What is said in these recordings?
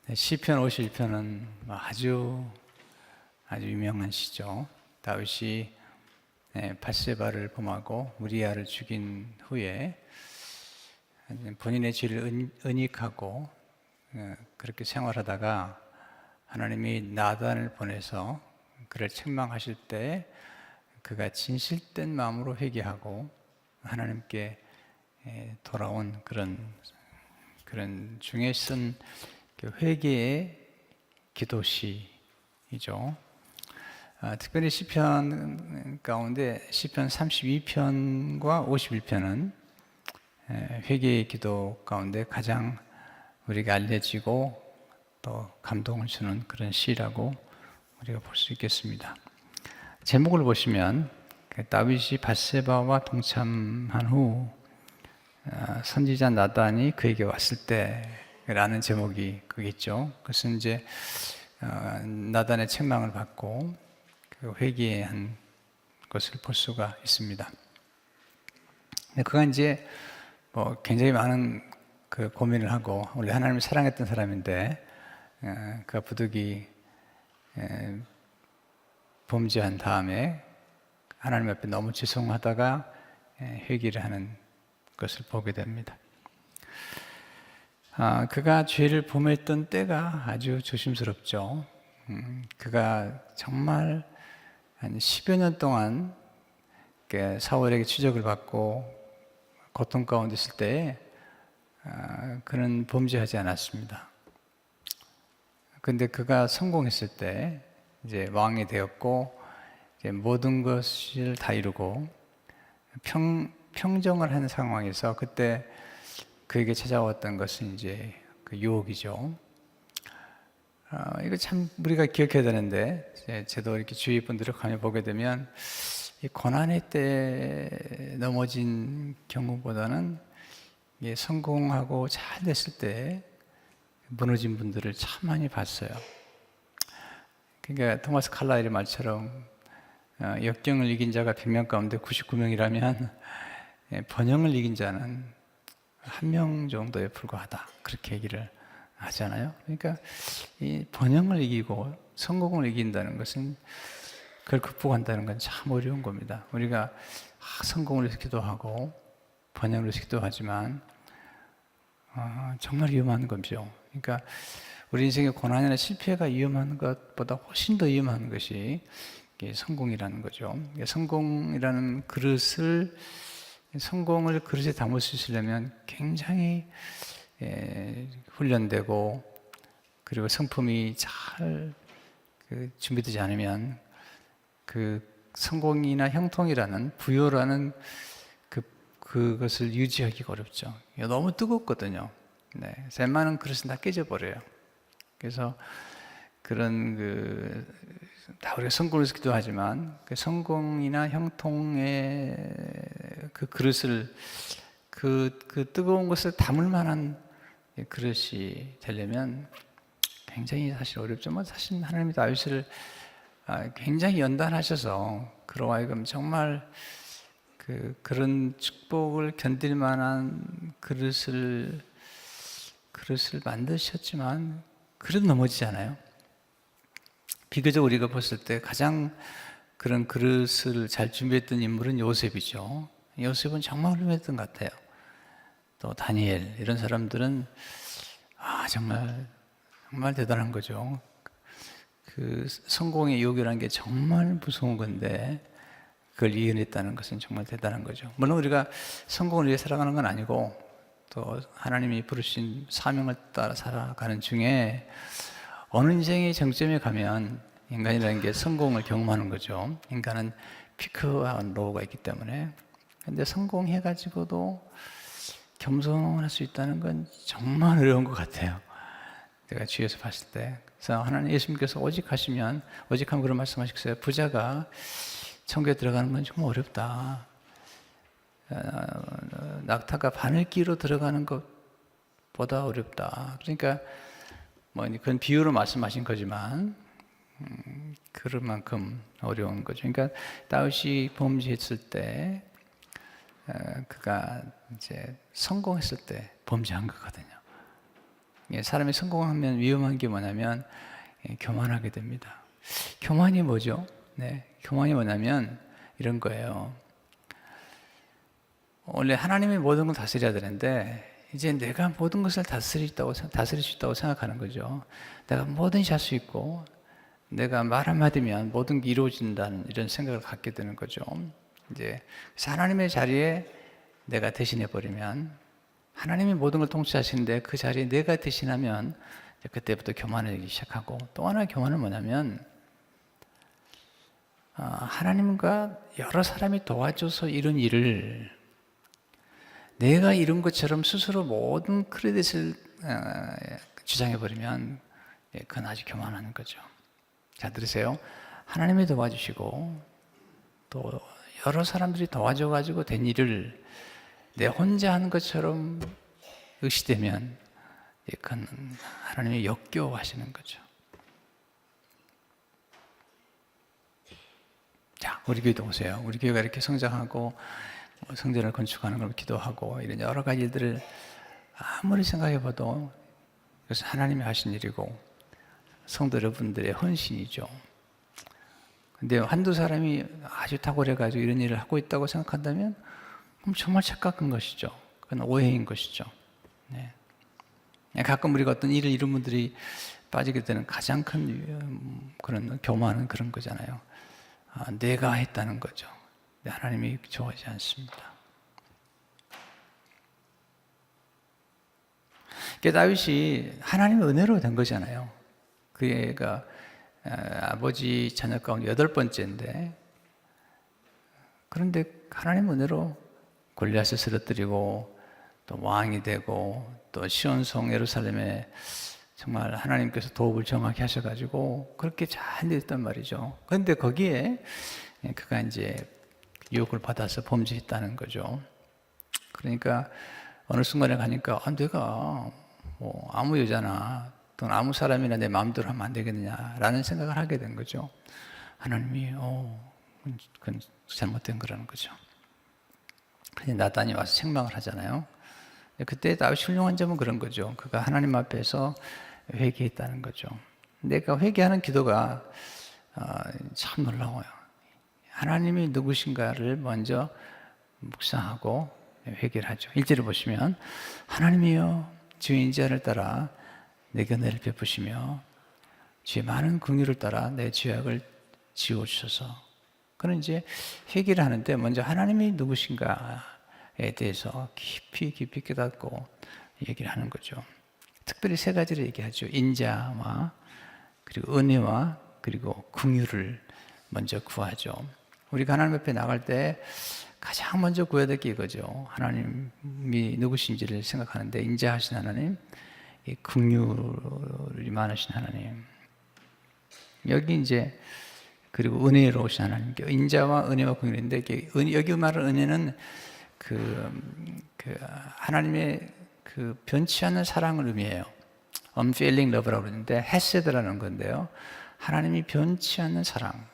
네, 시편 51편은 아주 유명한 시죠. 다윗이 밧세바를 범하고 우리아를 죽인 후에 본인의 죄를 은닉하고 그렇게 생활하다가 하나님이 나단을 보내서 그를 책망하실 때 그가 진실된 마음으로 회개하고 하나님께 돌아온 그런 중에 쓴 회개의 기도시이죠. 특별히 시편 가운데 시편 32편과 51편은 회개의 기도 가운데 가장 우리가 알려지고 또 감동을 주는 그런 시라고 우리가 볼 수 있겠습니다. 제목을 보시면 다윗이 밧세바와 동참한 후 선지자 나단이 그에게 왔을 때라는 제목이 그겠죠. 그것은 이제 나단의 책망을 받고 회개한 것을 볼 수가 있습니다. 그가 이제 굉장히 많은 고민을 하고 원래 하나님을 사랑했던 사람인데 그가 부득이 범죄한 다음에 하나님 앞에 너무 죄송하다가 회개를 하는 것을 보게 됩니다. 그가 죄를 범했던 때가 아주 조심스럽죠. 그가 정말 한 10여 년 동안 사울에게 추적을 받고 고통 가운데 있을 때에 그는 범죄하지 않았습니다. 그런데 그가 성공했을 때 이제 왕이 되었고 이제 모든 것을 다 이루고 평정을 하는 상황에서 그때 그에게 찾아왔던 것은 이제 그 유혹이죠. 이거 참 우리가 기억해야 되는데, 저도 이렇게 주위 분들을 가만히 보게 되면 이 고난의 때 넘어진 경우보다는 성공하고 잘 됐을 때 무너진 분들을 참 많이 봤어요. 그러니까 토마스 칼라일의 말처럼 역경을 이긴 자가 100명 가운데 99명이라면 번영을 이긴 자는 1명 정도에 불과하다. 그렇게 얘기를 하잖아요. 그러니까 이 번영을 이기고 성공을 이긴다는 것은 그걸 극복한다는 건 참 어려운 겁니다. 우리가 성공을 위해서 기도하고 번영을 위해서 기도하지만 정말 위험한 거죠. 그러니까 우리 인생의 고난이나 실패가 위험한 것보다 훨씬 더 위험한 것이 성공이라는 거죠. 성공이라는 성공을 그릇에 담을 수 있으려면 굉장히 훈련되고 그리고 성품이 잘 준비되지 않으면 그 성공이나 형통이라는 부여라는 그것을 유지하기가 어렵죠. 너무 뜨겁거든요. 웬만한 그릇은 다 깨져버려요. 그래서 그런 다 우리가 성공을 위해서 기도하지만 그 성공이나 형통의 그 그릇을 그 뜨거운 것을 담을 만한 그릇이 되려면 굉장히 사실 어렵죠. 사실 하나님이 다윗을 굉장히 연단하셔서 그로 하여금 정말 그런 축복을 견딜 만한 그릇을 만드셨지만 그래도 넘어지잖아요. 비교적 우리가 봤을 때 가장 그런 그릇을 잘 준비했던 인물은 요셉이죠. 요셉은 정말 훌륭했던 것 같아요. 또 다니엘 이런 사람들은 정말 대단한 거죠. 그 성공의 유혹이라는 게 정말 무서운 건데 그걸 이겨냈다는 것은 정말 대단한 거죠. 물론 우리가 성공을 위해 살아가는 건 아니고 또 하나님이 부르신 사명을 따라 살아가는 중에 어느 인생의 정점에 가면 인간이라는 게 성공을 경험하는 거죠. 인간은 피크와 로우가 있기 때문에. 근데 성공해가지고도 겸손할 수 있다는 건 정말 어려운 것 같아요. 내가 주위에서 봤을 때. 그래서 하나님 예수님께서 오직 하면 그런 말씀하셨어요. 부자가 천국에 들어가는 건 정말 어렵다. 낙타가 바늘기로 들어가는 것보다 어렵다. 그러니까 그건 비유로 말씀하신 거지만 그럴 만큼 어려운 거죠. 그러니까 다윗이 범죄했을 때 그가 이제 성공했을 때 범죄한 거거든요. 사람이 성공하면 위험한 게 뭐냐면 교만하게 됩니다. 교만이 뭐죠? 네, 교만이 뭐냐면 이런 거예요. 원래 하나님이 모든 걸 다스려야 되는데 이제 내가 모든 것을 다스릴 수 있다고 생각하는 거죠. 내가 뭐든지 할 수 있고 내가 말 한마디면 모든 게 이루어진다는 이런 생각을 갖게 되는 거죠. 이제 하나님의 자리에 내가 대신해 버리면 하나님이 모든 걸 통치하시는데 그 자리에 내가 대신하면 그때부터 교만해지기 시작하고, 또 하나 교만은 뭐냐면 하나님과 여러 사람이 도와줘서 이룬 일을 내가 이룬 것처럼 스스로 모든 크레딧을 주장해버리면 그건 아주 교만하는 거죠. 자, 들으세요. 하나님이 도와주시고 또 여러 사람들이 도와줘가지고 된 일을 내 혼자 하는 것처럼 의시되면 그건 하나님이 역겨워하시는 거죠. 자, 우리 교회도 오세요. 우리 교회가 이렇게 성장하고 성전을 건축하는 걸 기도하고 이런 여러 가지 일들을 아무리 생각해봐도 그것은 하나님이 하신 일이고 성도 여러분들의 헌신이죠. 근데 한두 사람이 아주 탁월해가지고 이런 일을 하고 있다고 생각한다면 그럼 정말 착각한 것이죠. 그건 오해인 것이죠. 네. 가끔 우리가 어떤 일을 이룬 분들이 빠지게 되는 가장 큰 그런 교만은 그런 거잖아요. 내가 했다는 거죠. 하나님이 좋아하지 않습니다. 다윗이 하나님의 은혜로 된 거잖아요. 그가 아버지 자녀 가운데 8번째인데, 그런데 하나님 은혜로 골리앗을 쓰러뜨리고 또 왕이 되고 또 시온성 예루살렘에 정말 하나님께서 도읍을 정확히 하셔가지고 그렇게 잘 됐단 말이죠. 그런데 거기에 그가 이제 유혹을 받아서 범죄했다는 거죠. 그러니까 어느 순간에 가니까 내가 뭐 아무 여자나 또는 아무 사람이나 내 마음대로 하면 안 되겠느냐라는 생각을 하게 된 거죠. 하나님이 그건 잘못된 거라는 거죠. 그래서 나단이 와서 책망을 하잖아요. 그때 다윗이 훌륭한 점은 그런 거죠. 그가 하나님 앞에서 회개했다는 거죠. 내가 회개하는 기도가 참 놀라워요. 하나님이 누구신가를 먼저 묵상하고 회개를 하죠. 1절을 보시면 하나님이여 주의 인자를 따라 내게 은혜를 베푸시며 주의 많은 긍휼을 따라 내 죄악을 지워주셔서. 그는 이제 회개를 하는데 먼저 하나님이 누구신가에 대해서 깊이 깨닫고 얘기를 하는 거죠. 특별히 3가지를 얘기하죠. 인자와 그리고 은혜와 그리고 긍휼을 먼저 구하죠. 우리가 하나님 앞에 나갈 때 가장 먼저 구해야 될 게 이거죠. 하나님이 누구신지를 생각하는데 인자하신 하나님, 긍휼이 많으신 하나님, 여기 이제 그리고 은혜로우신 하나님, 인자와 은혜와 긍휼인데 여기 말하는 은혜는 하나님의 그 변치 않는 사랑을 의미해요. unfailing love라고 그러는데 헤세드라는 건데요. 하나님이 변치 않는 사랑,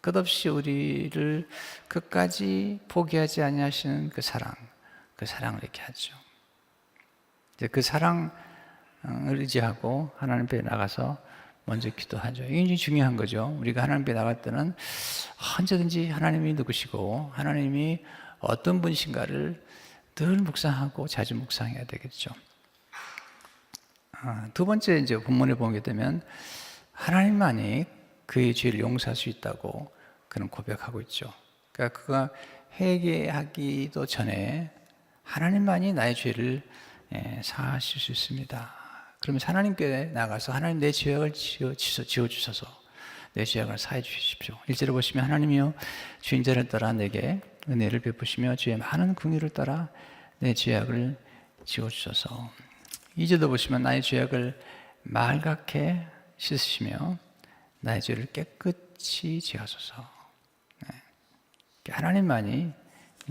끝없이 우리를 끝까지 포기하지 아니하시는 그 사랑을 이렇게 하죠. 이제 그 사랑을 의지하고 하나님 앞에 나가서 먼저 기도하죠. 이게 굉장히 중요한 거죠. 우리가 하나님 앞에 나갈 때는 언제든지 하나님이 누구시고 하나님이 어떤 분이신가를 늘 묵상하고 자주 묵상해야 되겠죠. 2번째 이제 본문에 보게 되면 하나님만이 그의 죄를 용서할 수 있다고 그는 고백하고 있죠. 그러니까 그가 회개하기도 전에 하나님만이 나의 죄를 사하실 수 있습니다. 그러면 하나님께 나가서 하나님 내 죄악을 지워주셔서 내 죄악을 사해 주십시오. 1절에 보시면 하나님이여 주인 자를 따라 내게 은혜를 베푸시며 주의 많은 긍휼을 따라 내 죄악을 지워주셔서. 2절도 보시면 나의 죄악을 말갛게 씻으시며 나의 죄를 깨끗이 지하소서. 하나님만이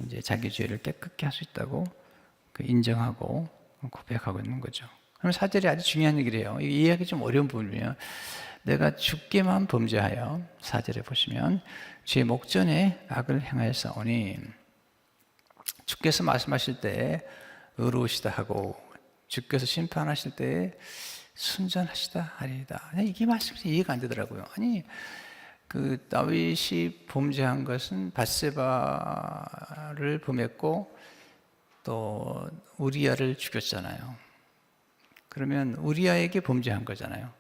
이제 자기 죄를 깨끗게 할 수 있다고 인정하고 고백하고 있는 거죠. 그럼 4절이 아주 중요한 얘기를 해요. 이 이야기 좀 어려운 부분이에요. 내가 주께만 범죄하여, 4절에 보시면 주의 목전에 악을 행하였사오니, 주께서 말씀하실 때 의로우시다 하고 주께서 심판하실 때에 순전하시다 하리이다. 이게 말씀이 이해가 안 되더라고요. 아니, 그 다윗이 범죄한 것은 밧세바를 범했고 또 우리야를 죽였잖아요. 그러면 우리야에게 범죄한 거잖아요.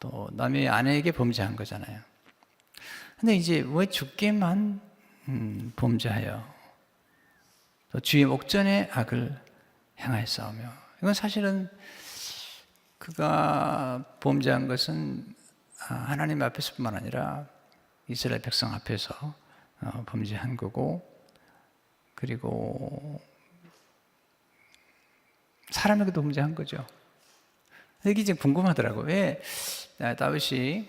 또 남의 아내에게 범죄한 거잖아요. 근데 이제 왜 주께만 범죄하여 또 주의 목전에 악을 행하였사오며, 이건 사실은 그가 범죄한 것은 하나님 앞에서뿐만 아니라 이스라엘 백성 앞에서 범죄한 거고, 그리고 사람에게도 범죄한 거죠. 이게 지금 궁금하더라고요. 왜 다윗이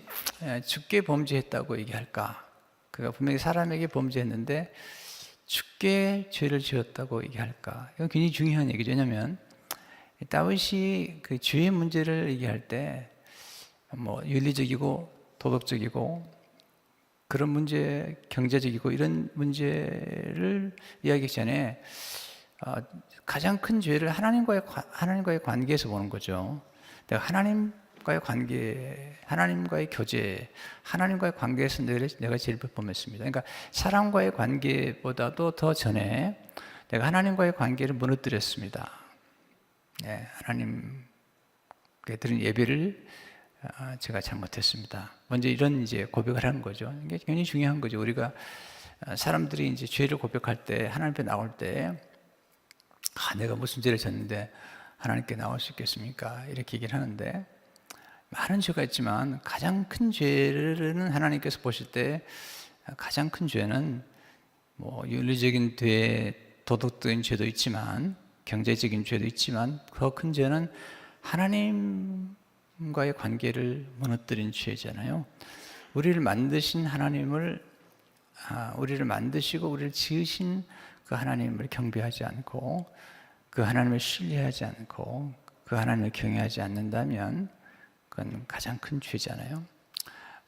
주께 범죄했다고 얘기할까? 그가 분명히 사람에게 범죄했는데 주께 죄를 지었다고 얘기할까? 이건 굉장히 중요한 얘기죠. 왜냐하면 다윗이 그 죄의 문제를 얘기할 때 뭐 윤리적이고 도덕적이고 그런 문제, 경제적이고 이런 문제를 이야기하기 전에 가장 큰 죄를 하나님과의 관계에서 보는 거죠. 내가 하나님과의 관계, 하나님과의 교제, 하나님과의 관계에서 내가 제일 범했습니다. 그러니까 사람과의 관계보다도 더 전에 내가 하나님과의 관계를 무너뜨렸습니다. 네, 하나님께 드린 예배를 제가 잘못했습니다. 먼저 이런 이제 고백을 하는 거죠. 이게 굉장히 중요한 거죠. 우리가 사람들이 이제 죄를 고백할 때, 하나님 앞에 나올 때, 내가 무슨 죄를 졌는데 하나님께 나올 수 있겠습니까? 이렇게 얘기를 하는데, 많은 죄가 있지만 가장 큰 죄는 하나님께서 보실 때 가장 큰 죄는 뭐 윤리적인 죄, 도덕적인 죄도 있지만, 경제적인 죄도 있지만, 더 큰 죄는 하나님과의 관계를 무너뜨린 죄잖아요. 우리를 만드신 하나님을, 우리를 만드시고 우리를 지으신 그 하나님을 경배하지 않고, 그 하나님을 신뢰하지 않고, 그 하나님을 경외하지 않는다면 그건 가장 큰 죄잖아요.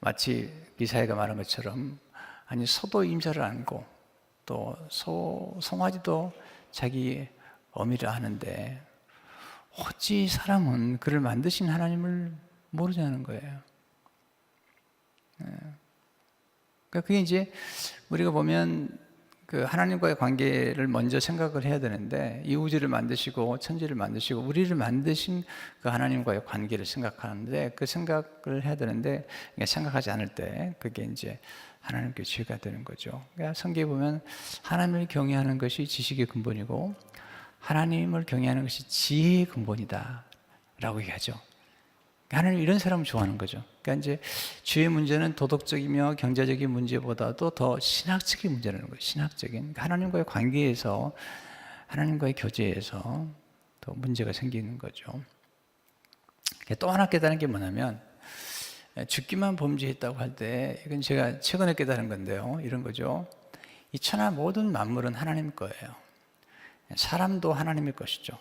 마치 이사야가 말한 것처럼, 아니 소도 임자를 안고 또 송아지도 자기 어미를 아는데 어찌 사람은 그를 만드신 하나님을 모르자는 거예요. 그러니까 그게 이제 우리가 보면 그 하나님과의 관계를 먼저 생각을 해야 되는데, 이 우주를 만드시고 천지를 만드시고 우리를 만드신 그 하나님과의 관계를 생각하는데, 그 생각을 해야 되는데 생각하지 않을 때 그게 이제 하나님께 죄가 되는 거죠. 그러니까 성경에 보면 하나님을 경외하는 것이 지식의 근본이고 하나님을 경외하는 것이 지혜의 근본이다 라고 얘기하죠. 하나님 이런 사람을 좋아하는 거죠. 그러니까 이제 죄의 문제는 도덕적이며 경제적인 문제보다도 더 신학적인 문제라는 거예요. 신학적인. 그러니까 하나님과의 관계에서, 하나님과의 교제에서 더 문제가 생기는 거죠. 또 하나 깨달은 게 뭐냐면, 죽기만 범죄했다고 할 때, 이건 제가 최근에 깨달은 건데요. 이런 거죠. 이 천하 모든 만물은 하나님 거예요. 사람도 하나님의 것이죠.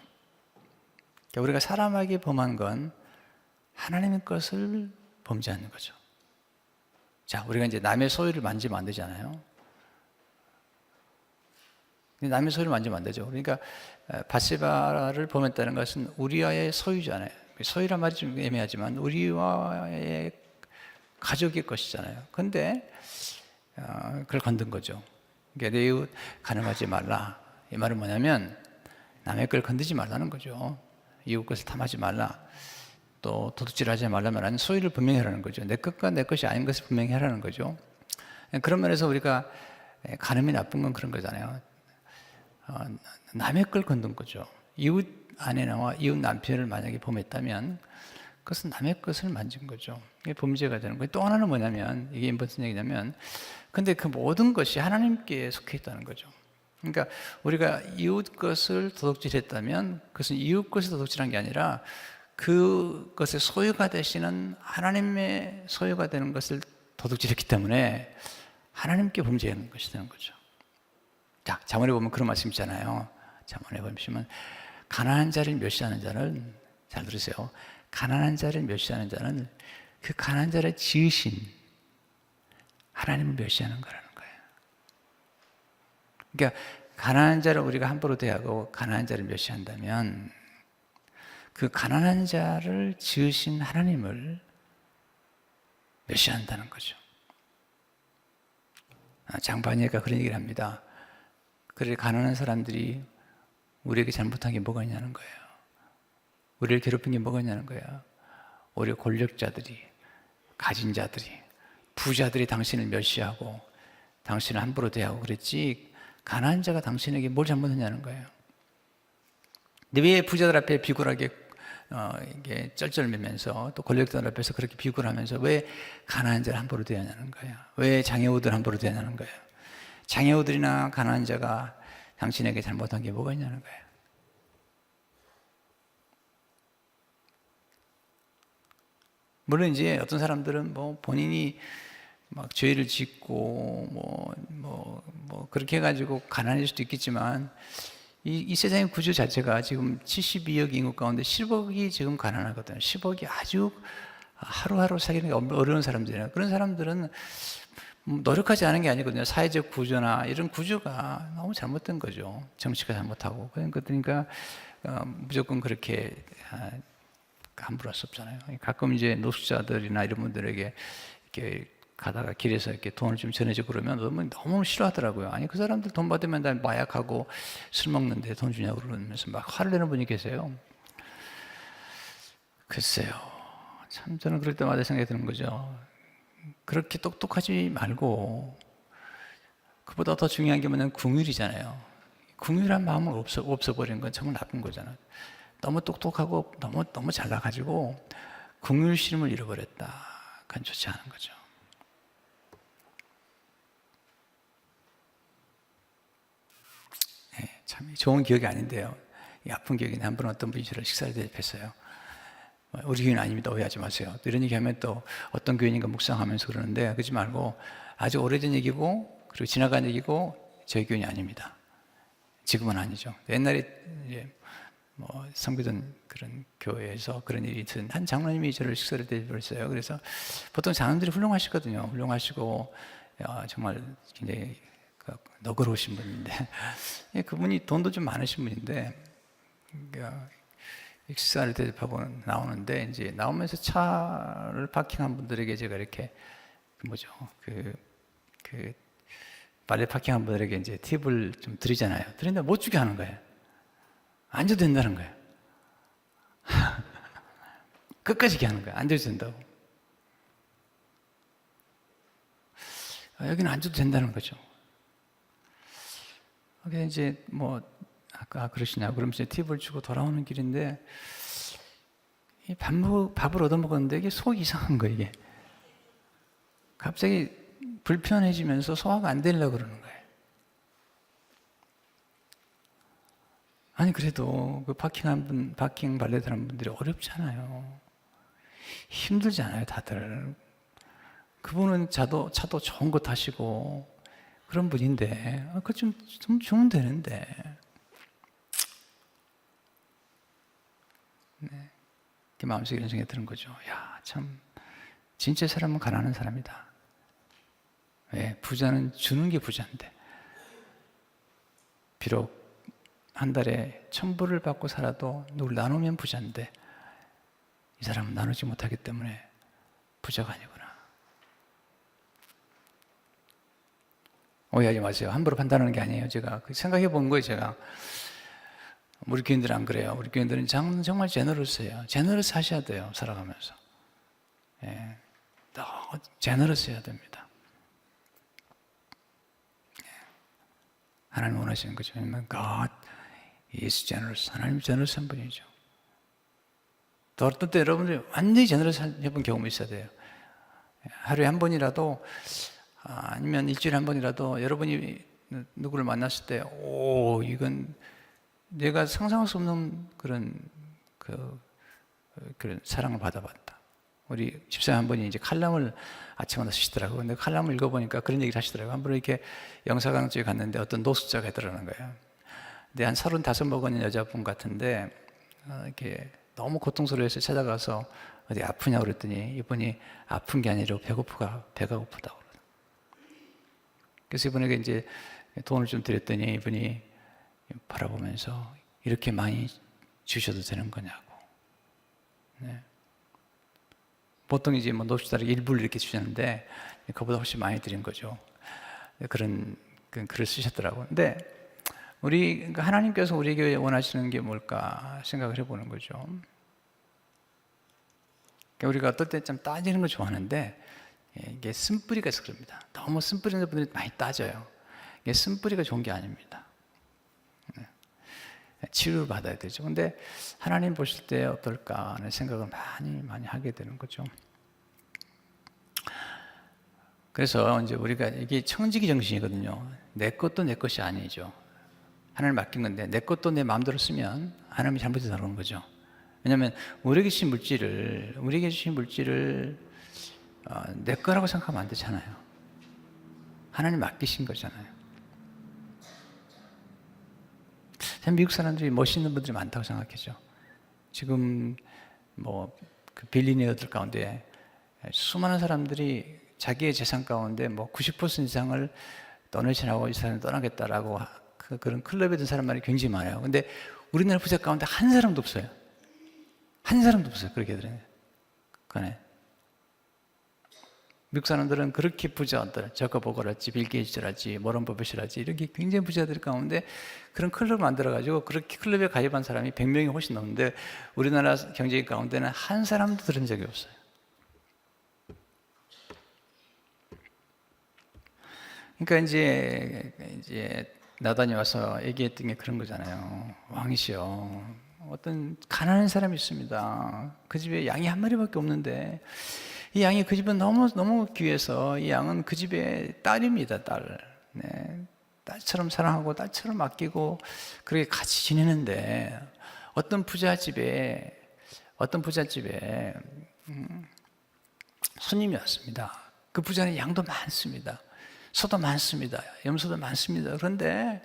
그러니까 우리가 사람에게 범한 건 하나님의 것을 범죄하는 거죠. 자, 우리가 이제 남의 소유를 만지면 안 되잖아요. 남의 소유를 만지면 안 되죠. 그러니까 밧세바를 범했다는 것은 우리와의 소유잖아요. 소유란 말이 좀 애매하지만 우리와의 가족의 것이잖아요. 그런데 그걸 건든 거죠. 그러니까 내 이웃 가늠하지 말라. 이 말은 뭐냐면 남의 걸 건드지 말라는 거죠. 이웃 것을 탐하지 말라. 또 도둑질하지 말라면 소유를 분명히 하라는 거죠. 내 것과 내 것이 아닌 것을 분명히 하라는 거죠. 그런 면에서 우리가 간음이 나쁜 건 그런 거잖아요. 남의 걸 건든 거죠. 이웃 아내와 이웃 남편을 만약에 범했다면 그것은 남의 것을 만진 거죠. 이게 범죄가 되는 거예요. 또 하나는 뭐냐면, 이게 무슨 얘기냐면, 근데 그 모든 것이 하나님께 속해 있다는 거죠. 그러니까 우리가 이웃 것을 도둑질했다면 그것은 이웃 것을 도둑질한 게 아니라 그것의 소유가 되시는 하나님의 소유가 되는 것을 도둑질했기 때문에 하나님께 범죄하는 것이 되는 거죠. 자, 잠언에 보면 그런 말씀 있잖아요. 잠언에 보시면 가난한 자를 멸시하는 자는, 잘 들으세요, 가난한 자를 멸시하는 자는 그 가난한 자를 지으신 하나님을 멸시하는 거라는 거예요. 그러니까 가난한 자를 우리가 함부로 대하고 가난한 자를 멸시한다면 그 가난한 자를 지으신 하나님을 멸시한다는 거죠. 장반야가 그런 얘기를 합니다. 그래, 가난한 사람들이 우리에게 잘못한 게 뭐가 있냐는 거예요. 우리를 괴롭힌 게 뭐가 있냐는 거예요. 오히려 권력자들이, 가진 자들이, 부자들이 당신을 멸시하고 당신을 함부로 대하고 그랬지, 가난한 자가 당신에게 뭘 잘못했냐는 거예요. 근데 왜 부자들 앞에 비굴하게 이게 쩔쩔매면서 또 권력자들 앞에서 그렇게 비굴하면서 왜 가난한 자를 함부로 대하냐는 거예요. 왜 장애우들 함부로 대하냐는 거예요. 장애우들이나 가난한 자가 당신에게 잘못한 게 뭐가 있냐는 거예요. 물론 이제 어떤 사람들은 뭐 본인이 막 죄를 짓고 그렇게 해가지고 가난할 수도 있겠지만 이 세상의 구조 자체가 지금 72억 인구 가운데 10억이 지금 가난하거든요. 10억이 아주 하루하루 살기는 어려운 사람들이에요. 그런 사람들은 노력하지 않은 게 아니거든요. 사회적 구조나 이런 구조가 너무 잘못된 거죠. 정치가 잘못하고. 그러니까 무조건 그렇게 함부로 할 수 없잖아요. 가끔 이제 노숙자들이나 이런 분들에게 이렇게 가다가 길에서 이렇게 돈을 좀 전해주고 그러면 너무 싫어하더라고요. 아니, 그 사람들 돈 받으면 다 마약하고 술 먹는데 돈 주냐고 그러면서 막 화를 내는 분이 계세요. 글쎄요. 참 저는 그럴 때마다 생각이 드는 거죠. 그렇게 똑똑하지 말고, 그보다 더 중요한 게 뭐냐면 궁율이잖아요. 궁율한 마음을 없어버리는 건 정말 나쁜 거잖아요. 너무 똑똑하고 너무 잘나가지고 궁율심을 잃어버렸다. 그건 좋지 않은 거죠. 네, 참 좋은 기억이 아닌데요. 이 아픈 기억이 한 번 어떤 분이 저를 식사를 대접했어요. 우리 교회는 아닙니다. 오해하지 마세요. 또 이런 얘기하면 또 어떤 교회인가 묵상하면서 그러는데 그러지 말고, 아주 오래전 얘기고 그리고 지나간 얘기고 저희 교회는 아닙니다. 지금은 아니죠. 옛날에 이제 섬기던 그런 교회에서 그런 일이 있었는데 한 장로님이 저를 식사를 대접했어요. 그래서 보통 장로님들이 훌륭하시거든요. 훌륭하시고 정말 굉장히 너그러우신 분인데 그분이 돈도 좀 많으신 분인데 식사를 대접하고 나오는데 이제 나오면서 차를 파킹한 분들에게 제가 이렇게 발레 파킹한 분들에게 이제 팁을 좀 드리잖아요. 드린다 못 주게 하는 거예요. 앉아도 된다는 거예요. 끝까지 하는 거예요. 앉아도 된다고. 여기는 앉아도 된다는 거죠. 그게 이제 아까 그러시냐고 그러면서 팁을 주고 돌아오는 길인데 밥을 얻어먹었는데 이게 속이 이상한 거예요. 이게 갑자기 불편해지면서 소화가 안 되려고 그러는 거예요. 아니 그래도 그 파킹 발레들 한 분들이 어렵잖아요. 힘들잖아요, 다들. 그분은 차도 좋은 거 타시고 그런 분인데 그거 좀 주면 되는데. 네. 그 마음속에 이런 생각이 드는 거죠. 야, 참 진짜 사람은 가난한 사람이다. 왜? 부자는 주는 게 부자인데. 비록 한 달에 1,000불을 받고 살아도 누굴 나누면 부자인데 이 사람은 나누지 못하기 때문에 부자가 아니구나. 오해하지 마세요. 함부로 판단하는 게 아니에요. 제가 생각해 본 거예요. 제가 우리 교인들은 안 그래요. 우리 교인들은 정말 제너러스해요. 제너러스 하셔야 돼요. 살아가면서. 예, 더 제너러스 해야 됩니다. 예. 하나님 원하시는 거죠. God is generous. 하나님 제너러스한 분이죠. 또 어떤 때 여러분들이 완전히 제너러스 해본 경험이 있어야 돼요. 하루에 한 번이라도 아니면 일주일에 한 번이라도 여러분이 누구를 만났을 때 이건 내가 상상할 수 없는 그런 사랑을 받아봤다. 우리 집사님 한 분이 이제 칼럼을 아침마다 쓰시더라고요. 근데 칼럼을 읽어보니까 그런 얘기를 하시더라고요. 한 번 이렇게 영사강 쪽에 갔는데 어떤 노숙자가 있더라는 거예요. 근데 한 35 먹은 여자분 같은데 이렇게 너무 고통스러워서 찾아가서 어디 아프냐고 그랬더니 이분이 아픈 게 아니라 배가 고프다고 그러더라고요. 그래서 이분에게 이제 돈을 좀 드렸더니 이분이 바라보면서 이렇게 많이 주셔도 되는 거냐고. 보통 이제 뭐 노숙자를 일부를 이렇게 주셨는데 그보다 훨씬 많이 드린 거죠. 그런 글을 쓰셨더라고요. 근데 우리 하나님께서 우리에게 원하시는 게 뭘까 생각을 해보는 거죠. 우리가 어떨 때 좀 따지는 걸 좋아하는데 이게 쓴뿌리가 있어서 그럽니다. 너무 쓴뿌리 있는 분들이 많이 따져요. 이게 쓴뿌리가 좋은 게 아닙니다. 치유받아야 되죠. 근데 하나님 보실 때 어떨까 하는 생각을 많이 하게 되는 거죠. 그래서 이제 우리가 이게 청지기 정신이거든요. 내 것도 내 것이 아니죠. 하나님 맡긴 건데 내 것도 내 마음대로 쓰면 하나님이 잘못해서 나오는 거죠. 왜냐하면 우리에게 주신 물질을 내 거라고 생각하면 안 되잖아요. 하나님 맡기신 거잖아요. 미국 사람들이 멋있는 분들이 많다고 생각하죠. 지금 그 빌리니어들 가운데 수많은 사람들이 자기의 재산 가운데 90% 이상을 도네이션하고 이 사람을 떠나겠다라고 그런 클럽에 든 사람들이 굉장히 많아요. 근데 우리나라 부자 가운데 한 사람도 없어요. 한 사람도 없어요. 그렇게 들어요. 그네. 미국 사람들은 그렇게 부자들, 저커버거랄지, 빌 게이츠랄지, 워런 버핏이랄지 이렇게 굉장히 부자들 가운데 그런 클럽을 만들어가지고 그렇게 클럽에 가입한 사람이 100명이 훨씬 넘는데 우리나라 경제 가운데는 한 사람도 들은 적이 없어요. 그러니까 이제 나단이 와서 얘기했던 게 그런 거잖아요. 왕이시여, 어떤 가난한 사람이 있습니다. 그 집에 양이 한 마리밖에 없는데 이 양이 그 집은 너무 귀해서 이 양은 그 집의 딸입니다. 딸. 네. 딸처럼 사랑하고 딸처럼 아끼고 그렇게 같이 지내는데 어떤 부잣집에 손님이 왔습니다. 그 부자는 양도 많습니다. 소도 많습니다. 염소도 많습니다. 그런데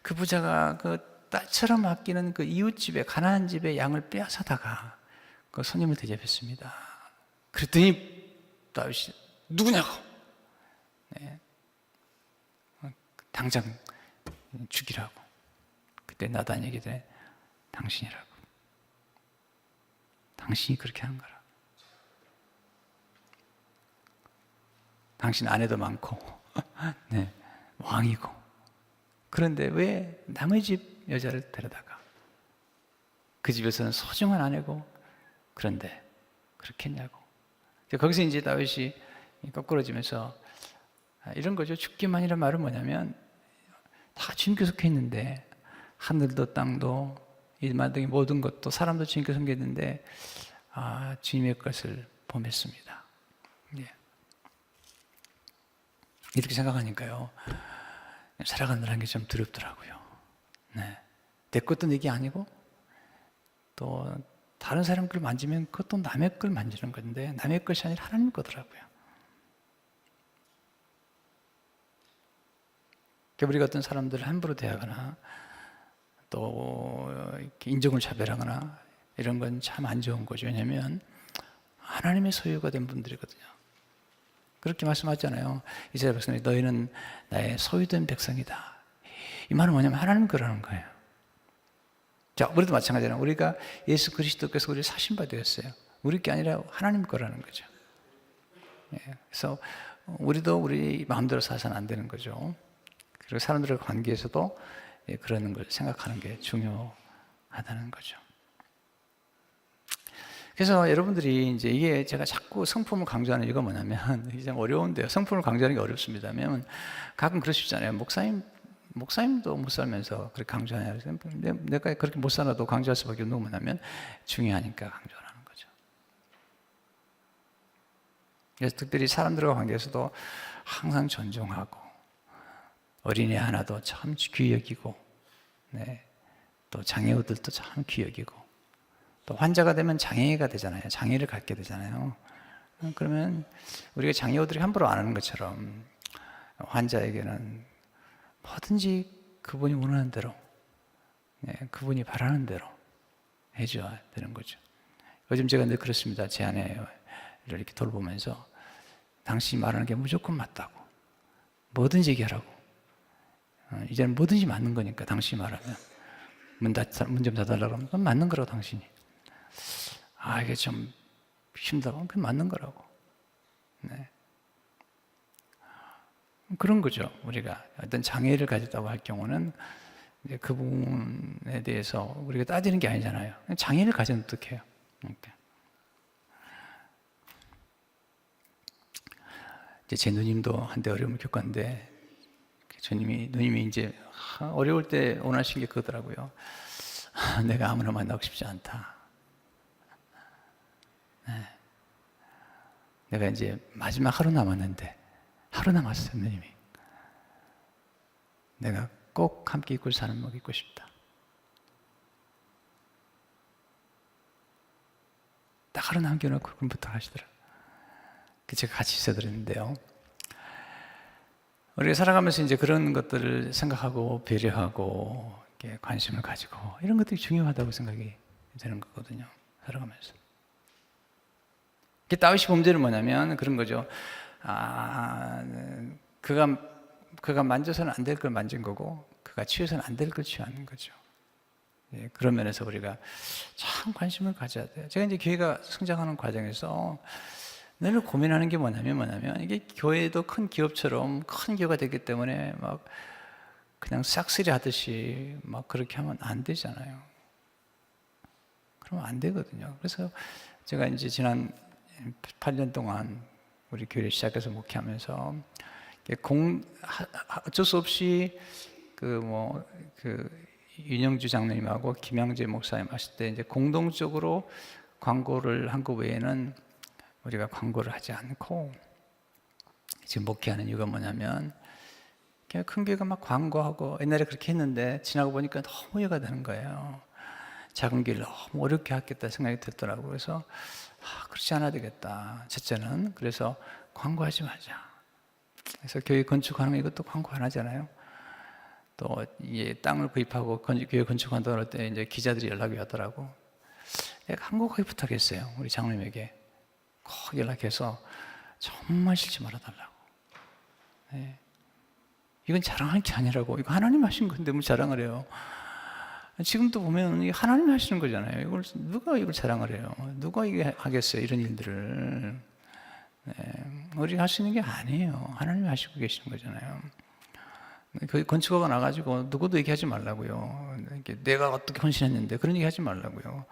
그 부자가 그 딸처럼 아끼는 그 이웃집에, 가난한 집에 양을 빼앗아다가 그 손님을 대접했습니다. 그랬더니 다윗이 누구냐고, 네. 당장 죽이라고. 그때 나단이 얘기해, 당신이라고. 당신이 그렇게 한 거라. 당신 아내도 많고, 네, 왕이고. 그런데 왜 남의 집 여자를 데려다가 그 집에서는 소중한 아내고, 그런데 그렇게 했냐고. 거기서 이제 다윗이 거꾸러지면서 이런 거죠. 죽기만이란 말은 뭐냐면 다 주님께 속해 있는데 하늘도 땅도 이 마땅히 모든 것도 사람도 주님께 속해 있는데 주님의 것을 범했습니다. 예. 이렇게 생각하니까요, 살아간다는 게 좀 두렵더라고요. 네. 내 것도 내 게 아니고 또 다른 사람 걸 만지면 그것도 남의 걸 만지는 건데 남의 것이 아니라 하나님 거더라고요. 우리가 어떤 사람들을 함부로 대하거나 또 이렇게 인종을 차별하거나 이런 건 참 안 좋은 거죠. 왜냐하면 하나님의 소유가 된 분들이거든요. 그렇게 말씀하잖아요. 이사야 백성이 너희는 나의 소유된 백성이다. 이 말은 뭐냐면 하나님 거라는 거예요. 자, 우리도 마찬가지잖아요. 우리가 예수 그리스도께서 우리를 사신 바 되었어요. 우리 게 아니라 하나님 거라는 거죠. 예, 그래서 우리도 우리 마음대로 살아서는 안 되는 거죠. 그리고 사람들과 관계에서도 그러는 걸 생각하는 게 중요하다는 거죠. 그래서 여러분들이 이제 이게 제가 자꾸 성품을 강조하는 이유가 뭐냐면, 이게 좀 어려운데요. 성품을 강조하는 게 어렵습니다면, 가끔 그러시잖아요. 목사님도 못 살면서 그렇게 강조하냐. 내가 그렇게 못 살아도 강조할 수밖에 없는 거 뭐냐면, 중요하니까 강조하는 거죠. 그래서 특별히 사람들과 관계에서도 항상 존중하고, 어린애 하나도 참 귀히 여기고, 네. 또 장애우들도 참 귀히 여기고, 또 환자가 되면 장애가 되잖아요. 장애를 갖게 되잖아요. 그러면 우리가 장애우들이 함부로 안 하는 것처럼 환자에게는 뭐든지 그분이 원하는 대로, 네, 그분이 바라는 대로 해줘야 되는 거죠. 요즘 제가 늘 그렇습니다. 제 아내를 이렇게 돌보면서 당신이 말하는 게 무조건 맞다고, 뭐든지 얘기하라고. 이제는 뭐든지 맞는 거니까 당신이 말하면 문 좀 닫아달라고 하면 그건 맞는 거라고 당신이. 이게 좀 힘들어. 그게 맞는 거라고. 네. 그런 거죠. 우리가 어떤 장애를 가졌다고 할 경우는 이제 그 부분에 대해서 우리가 따지는 게 아니잖아요. 장애를 가지면 어떡해요? 그러니까. 이제 제 누님도 한때 어려움을 겪었는데, 누님이 이제 어려울 때 원하신 게 그거더라고요. 내가 아무나 만나고 싶지 않다. 네. 내가 이제 마지막 하루 남았는데, 하루 남았어요, 누님이. 내가 꼭 함께 있고 사는 목 있고 싶다. 딱 하루 남겨놓고 그럼 부탁하시더라고요. 제가 같이 있어드렸는데요. 우리가 살아가면서 이제 그런 것들을 생각하고 배려하고 관심을 가지고 이런 것들이 중요하다고 생각이 되는 거거든요. 살아가면서. 다윗이 범죄는 뭐냐면 그런 거죠. 그가 만져서는 안 될 걸 만진 거고, 그가 취해서는 안 될 걸 취하는 거죠. 예, 그런 면에서 우리가 참 관심을 가져야 돼요. 제가 이제 교회가 성장하는 과정에서 늘 고민하는 게 뭐냐면 이게 교회도 큰 기업처럼 큰 교회가 되기 때문에 막 그냥 싹쓸이 하듯이 막 그렇게 하면 안 되잖아요. 그러면 안 되거든요. 그래서 제가 이제 지난 8년 동안 우리 교회를 시작해서 목회하면서 어쩔 수 없이 윤영주 장로님하고 김양재 목사님 하실 때 이제 공동적으로 광고를 한 거 외에는 우리가 광고를 하지 않고 지금 목회하는 이유가 뭐냐면 그냥 큰 교회가 막 광고하고 옛날에 그렇게 했는데 지나고 보니까 너무 이해가 되는 거예요. 작은 교회를 너무 어렵게 하겠다 생각이 들더라고요. 그래서 그렇지 않아야 되겠다. 첫째는 그래서 광고하지 말자. 그래서 교회 건축하는 거 이것도 광고 안 하잖아요. 또 이게 땅을 구입하고 교회 건축한다고 할 때 이제 기자들이 연락이 왔더라고. 내가 한국하게 부탁했어요. 우리 장로님에게 꼭 연락해서 정말 싫지 말아달라고. 네. 이건 자랑할 게 아니라고. 이거 하나님 하신 건데 뭐 자랑을 해요. 지금도 보면 하나님 하시는 거잖아요. 누가 이걸 자랑을 해요? 누가 이게 하겠어요? 이런 일들을. 네. 우리가 할 수 있는 게 아니에요. 하나님이 하시고 계시는 거잖아요. 그 건축가가 나가지고 누구도 얘기하지 말라고요. 내가 어떻게 헌신했는데 그런 얘기 하지 말라고요.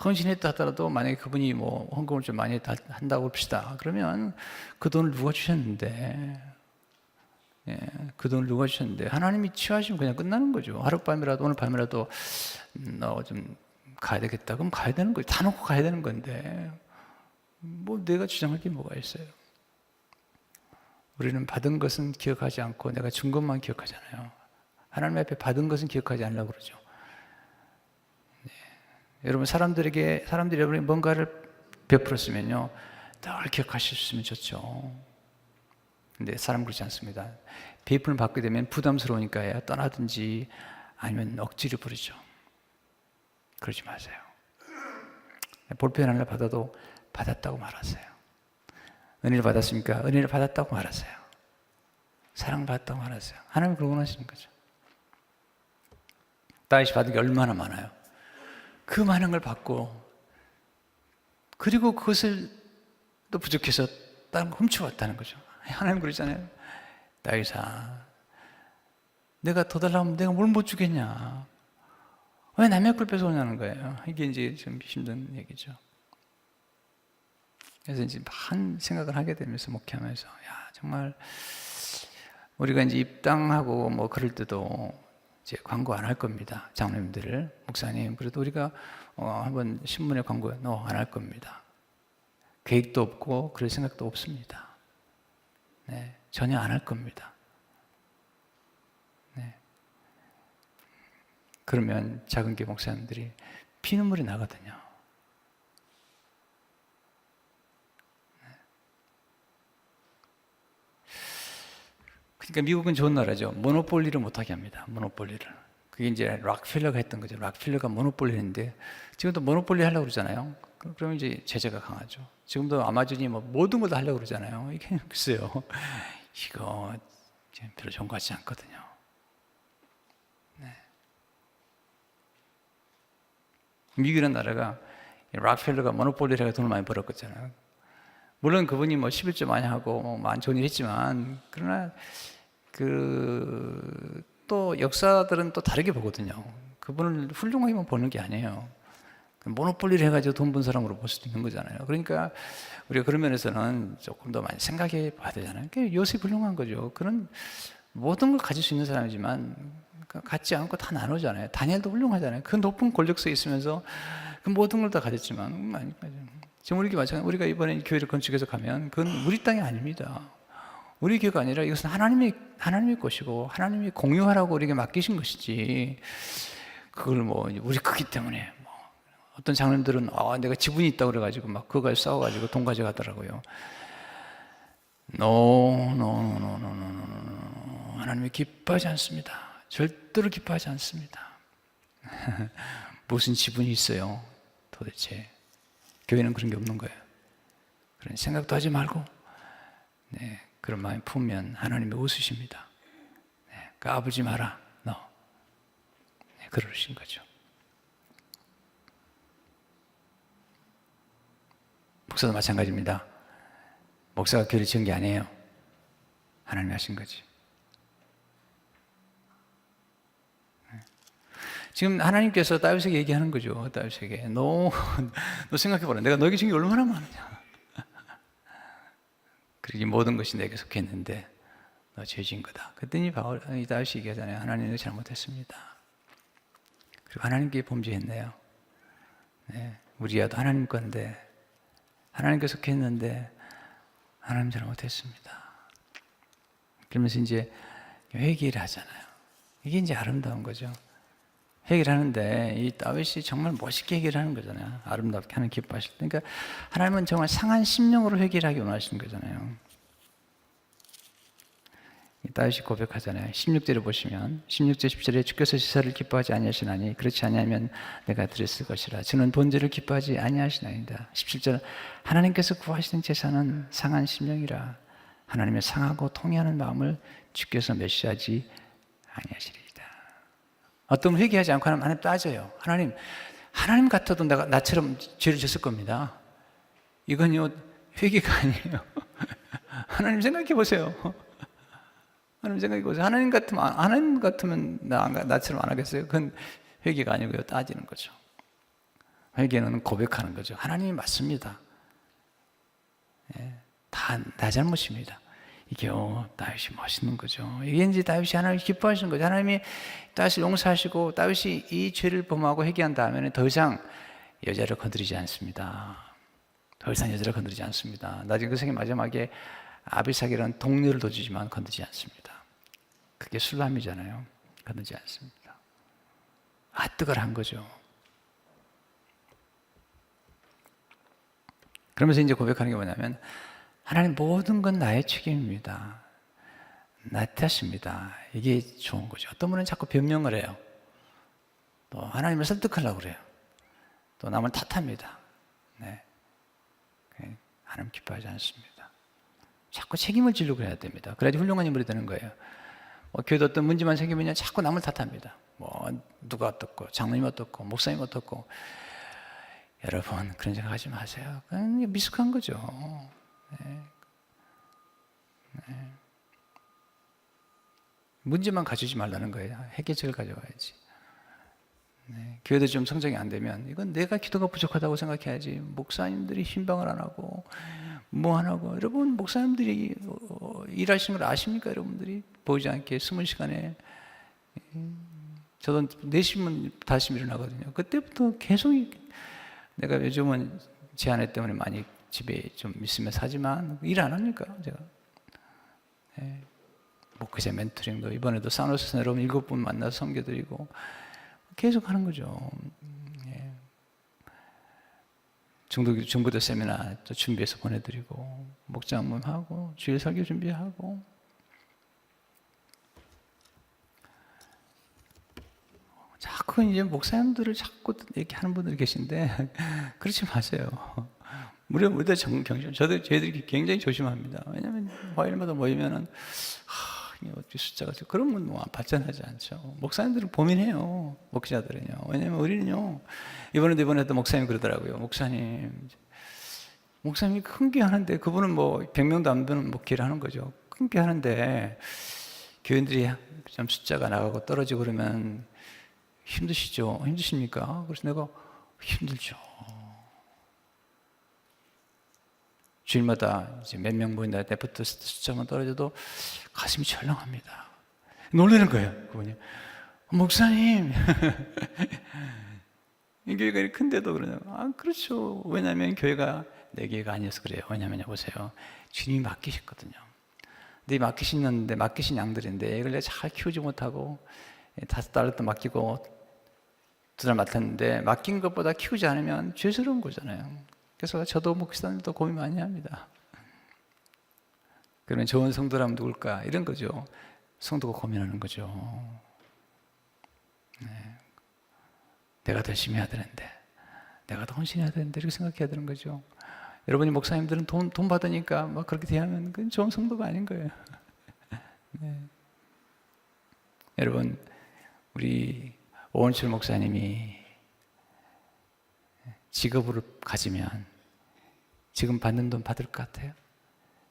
헌신했다 하더라도 만약에 그분이 뭐 헌금을 좀 많이 한다고 봅시다. 그러면 그 돈을 누가 주셨는데, 예, 그 돈을 누가 주셨는데 하나님이 취하시면 그냥 끝나는 거죠. 하룻밤이라도 오늘 밤이라도 너 좀 가야 되겠다. 그럼 가야 되는 거예요. 다 놓고 가야 되는 건데 뭐 내가 주장할 게 뭐가 있어요. 우리는 받은 것은 기억하지 않고 내가 준 것만 기억하잖아요. 하나님 앞에 받은 것은 기억하지 않으려고 그러죠. 네. 여러분 사람들이 여러분이 뭔가를 베풀었으면요 늘 기억하실 수 있으면 좋죠. 근데 사람 그렇지 않습니다. 베풀을 받게 되면 부담스러우니까 떠나든지 아니면 억지로 부르죠. 그러지 마세요. 볼펜 하나 받아도 받았다고 말하세요. 은혜를 받았습니까? 은혜를 받았다고 말하세요. 사랑을 받았다고 말하세요. 하나님 그러고 하시는 거죠. 다윗이 받은 게 얼마나 많아요. 그 많은 걸 받고 그리고 그것을 또 부족해서 다른 걸 훔쳐왔다는 거죠. 하나님 그러잖아요. 다윗아, 내가 더 달라면 내가 뭘 못 주겠냐. 왜 남의 걸 뺏어오냐는 거예요. 이게 이제 좀 힘든 얘기죠. 그래서 이제 많은 생각을 하게 되면서 목회하면서 정말 우리가 이제 입당하고 뭐 그럴 때도 이제 광고 안 할 겁니다. 장로님들, 목사님. 그래도 우리가 한번 신문에 광고 안 할 겁니다. 계획도 없고 그럴 생각도 없습니다. 네, 전혀 안 할 겁니다. 네. 그러면 작은 교회 목사님들이 피눈물이 나거든요. 그러니까 미국은 좋은 나라죠. 모노폴리를 못하게 합니다. 모노폴리를. 그게 이제 락펠러가 했던 거죠. 락펠러가 모노폴리 했는데 지금도 모노폴리 하려고 그러잖아요. 그러면 이제 제재가 강하죠. 지금도 아마존이 뭐 모든 걸 다 하려고 그러잖아요. 이게 글쎄요. 이거 별로 좋은 것 같지 않거든요. 네. 미국이라는 나라가 락펠러가 모노폴리를 해서 돈을 많이 벌었거든요. 물론 그분이 뭐 11조 많이 하고 뭐 많은 좋은 일 했지만, 그러나 또 역사들은 또 다르게 보거든요. 그분을 훌륭하게만 보는 게 아니에요. 모노폴리를 해가지고 돈 번 사람으로 볼 수도 있는 거잖아요. 그러니까 우리가 그런 면에서는 조금 더 많이 생각해 봐야 되잖아요. 요셉이 훌륭한 거죠. 그런 모든 걸 가질 수 있는 사람이지만 갖지 않고 다 나누잖아요. 다니엘도 훌륭하잖아요. 그 높은 권력서에 있으면서 그 모든 걸 다 가졌지만, 지금 우리 마찬가지. 우리가 이번에 교회를 건축해서 가면 그건 우리 땅이 아닙니다. 우리 교회가 아니라 이것은 하나님의 것이고 하나님이 공유하라고 우리에게 맡기신 것이지, 그걸 뭐 우리 크기 때문에 뭐 어떤 장로님들은 내가 지분이 있다고 그래가지고 막 그거 가지고 싸워가지고 돈 가져가더라고요. 하나님이 기뻐하지 않습니다. 절대로 기뻐하지 않습니다. 무슨 지분이 있어요 도대체? 교회는 그런 게 없는 거예요. 그런 생각도 하지 말고, 그런 마음이 품으면 하나님이 웃으십니다. 까불지 마라 너. 그러신 거죠. 목사도 마찬가지입니다. 목사가 교회를 지은 게 아니에요. 하나님이 하신 거지. 지금 하나님께서 다윗에게 얘기하는 거죠. 다윗에게 너 생각해봐라. 내가 너에게 준 게 얼마나 많으냐. 그러기 모든 것이 내게 속했는데 너 죄진 거다. 그랬더니 다윗이 얘기하잖아요. 하나님은 잘못했습니다. 그리고 하나님께 범죄했네요. 우리야도 하나님 건데 하나님께 속했는데 하나님 잘못했습니다. 그러면서 이제 회개를 하잖아요. 이게 이제 아름다운 거죠. 회개를 하는데 이 다윗이 정말 멋있게 회개를 하는 거잖아요. 아름답게 하는 기뻐하실 때. 그러니까 하나님은 정말 상한 심령으로 회개를 하기 원하시는 거잖아요. 다윗이 고백하잖아요. 16절을 보시면 16절 10절에 주께서 제사를 기뻐하지 아니하시나니 그렇지 아니하면 내가 드렸을 것이라. 주는 본제를 기뻐하지 아니하시나이다. 17절 하나님께서 구하시는 제사는 상한 심령이라. 하나님의 상하고 통회하는 마음을 주께서 멸시하지 아니하시리이다. 어떤 회개하지 않고 하나님 따져요. 하나님 같아도 나처럼 죄를 졌을 겁니다. 이건요 회개가 아니에요. 하나님 생각해 보세요. 하나님 생각해 보세요. 하나님 같으면 나처럼 안 하겠어요? 그건 회개가 아니고요, 따지는 거죠. 회개는 고백하는 거죠. 하나님이 맞습니다. 다 나 잘못입니다. 이게 다윗이 멋있는 거죠. 이게 이제 다윗이 하나님 기뻐하시는 거죠. 하나님이 다윗을 용서하시고 다윗이 이 죄를 범하고 회개한 다음에는 더 이상 여자를 건드리지 않습니다. 더 이상 여자를 건드리지 않습니다. 나중에 그 생의 마지막에 아비삭이라는 동료를 둬주지만 건드리지 않습니다. 그게 술람이잖아요. 건드리지 않습니다. 아뜨거를 한 거죠. 그러면서 이제 고백하는 게 뭐냐면 하나님 모든 건 나의 책임입니다. 나 탓입니다. 이게 좋은 거죠. 어떤 분은 자꾸 변명을 해요. 또 하나님을 설득하려고 그래요. 또 남을 탓합니다. 하나님 기뻐하지 않습니다. 자꾸 책임을 지려고 해야 됩니다. 그래야지 훌륭한 인물이 되는 거예요. 교회도 어떤 문제만 생기면 자꾸 남을 탓합니다. 누가 어떻고 장로님 어떻고 목사님 어떻고. 여러분 그런 생각 하지 마세요. 그냥 미숙한 거죠. 문제만 가지지 말라는 거예요. 해결책을 가져와야지. 교회도 좀 성장이 안 되면 이건 내가 기도가 부족하다고 생각해야지. 목사님들이 신방을 안 하고 뭐 안 하고. 여러분 목사님들이 일하시는 걸 아십니까? 여러분들이 보이지 않게 숨은 시간에 저도 4시면 5시면 일어나거든요. 그때부터 계속 내가 요즘은 제 아내 때문에 많이 집에 좀 있으면서 하지만 일 안 합니까? 제가 목회자 멘토링도 이번에도 산호스에서 여러분 7분 만나서 섬겨드리고 계속 하는 거죠. 중부도 세미나 또 준비해서 보내드리고 목장문 하고 주일 설교 준비하고. 자꾸 이제 목사님들을 자꾸 이렇게 하는 분들이 계신데 그렇지 마세요. 우리도 저희들이 굉장히 조심합니다. 왜냐하면 화요일마다 모이면은 어떻게 숫자가 그런 건 뭐 발전하지 않죠. 목사님들은 고민해요. 목자들은요. 왜냐면 우리는요. 이번에도 목사님이 그러더라고요. 목사님이 큰 게 하는데 그분은 뭐 100명도 안 되는 목회를 하는 거죠. 큰 게 하는데 교인들이 좀 숫자가 나가고 떨어지고 그러면 힘드시죠? 힘드십니까? 그래서 내가 힘들죠. 주일마다 이제 몇 명 모인다 때부터 숫자만 떨어져도 가슴이 철렁합니다. 놀라는 거예요, 그분이. 목사님, 이 교회가 이렇게 큰데도 그러냐고. 아, 그렇죠. 왜냐하면 교회가 내 교회가 아니어서 그래요. 왜냐하면 보세요. 주님이 맡기셨거든요. 근데 맡기신 양들인데 이걸 내가 잘 키우지 못하고 5달도 맡기고 2달 맡았는데 맡긴 것보다 키우지 않으면 죄스러운 거잖아요. 그래서 저도 목사님도 고민 많이 합니다. 그러면 좋은 성도라면 누굴까? 이런 거죠. 성도가 고민하는 거죠. 네. 내가 더 열심히 해야 되는데, 내가 더 헌신해야 되는데 이렇게 생각해야 되는 거죠. 여러분이 목사님들은 돈 받으니까 막 그렇게 대하면 그건 좋은 성도가 아닌 거예요. 네. 여러분, 우리 오은철 목사님이 직업을 가지면 지금 받는 돈 받을 것 같아요?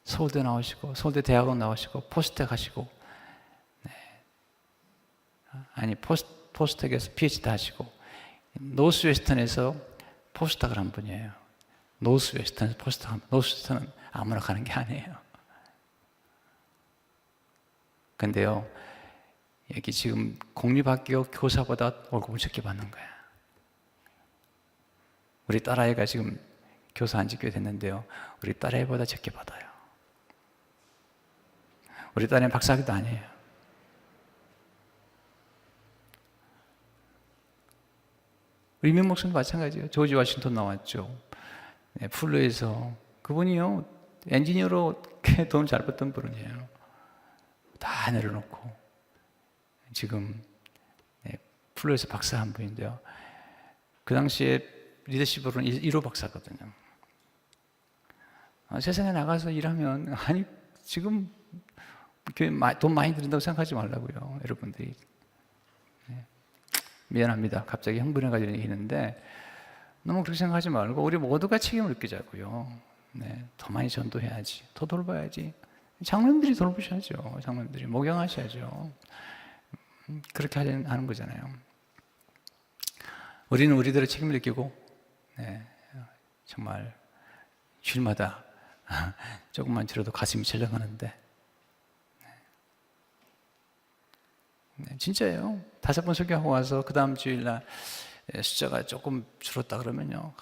서울대 나오시고 서울대 대학원 나오시고 포스텍 하시고 아니 포스텍에서 PhD 하시고 노스웨스턴에서 포스닥을 한 분이에요. 노스웨스턴에서 포스닥. 노스웨스턴은 아무나 가는 게 아니에요. 근데요 여기 지금 공립학교 교사보다 월급을 적게 받는 거야. 우리 딸아이가 지금 교사 안 지게 됐는데요 우리 딸아이보다 적게 받아요. 우리 딸애는 박사학위도 아니에요. 우리 이명 목사님도 마찬가지예요. 조지 워싱턴 나왔죠. 네, 플루에서 그분이요 엔지니어로 돈 잘 벌던 분이에요. 다 내려놓고 지금 플루에서 박사 한 분인데요. 그 당시에 리더십으로는 1호 박사거든요. 세상에 나가서 일하면 아니 지금 돈 많이 드린다고 생각하지 말라고요. 여러분들이. 미안합니다. 갑자기 흥분해가지고 얘기했는데 너무 그렇게 생각하지 말고 우리 모두가 책임을 느끼자고요. 더 많이 전도해야지. 더 돌봐야지. 장로님들이 돌보셔야죠. 장로님들이 목양하셔야죠. 그렇게 하는 거잖아요. 우리는 우리들의 책임을 느끼고 정말 주일마다 조금만 들어도 가슴이 철렁하는데 진짜예요. 5번 설교하고 와서 그 다음 주일날 숫자가 조금 줄었다 그러면요